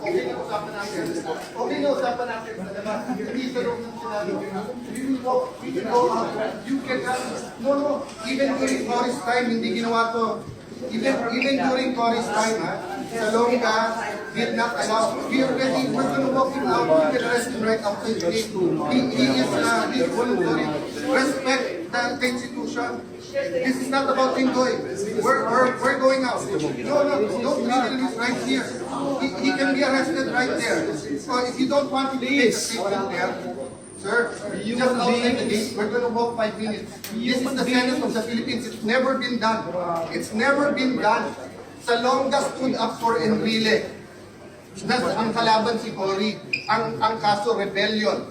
Okay na usapan natin. Okay na usapan natin sa labas. Hindi sa loob ng sinabi. We can go out. You can no. Even during Cory's time, hindi ginawa to. Even during Cory's time, Salonga did not allow. We're gonna walk him out. We can arrest him right outside the gate. He's voluntary. Respect the institution. This is not about Ingoy. We're going out. No, don't release right here. He can be arrested right there. So if you don't want to take a statement there, sir, you just outside the gate. We're going to walk 5 minutes. This is the Senate of the Philippines. It's never been done. It's never been done. Salonga stood up for Enrile. Ang kalaban si Cory. Ang kaso rebellion.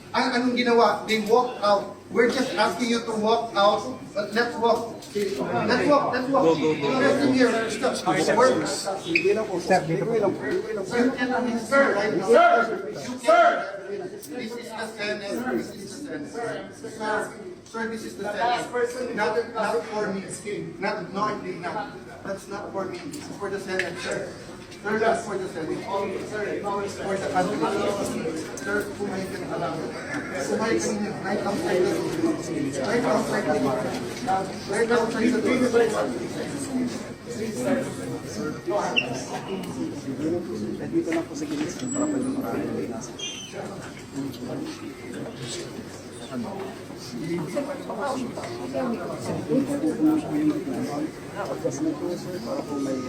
Anong ginawa? They walked out. We're just asking you to walk out. But let's walk. Let's walk. Go. Rest in here. Stop. Sir. This is the Senate. Sir, this is the Senate. Not for me. That's not for me. This is for the Senate, sir. Sir, that's for the Senate. Sir, for the country. Sir, kumain ka na lang. Kumain ka na right outside the door. Right outside the door. Right outside the door. Dito na po sa gilid para pwede marami. Para po may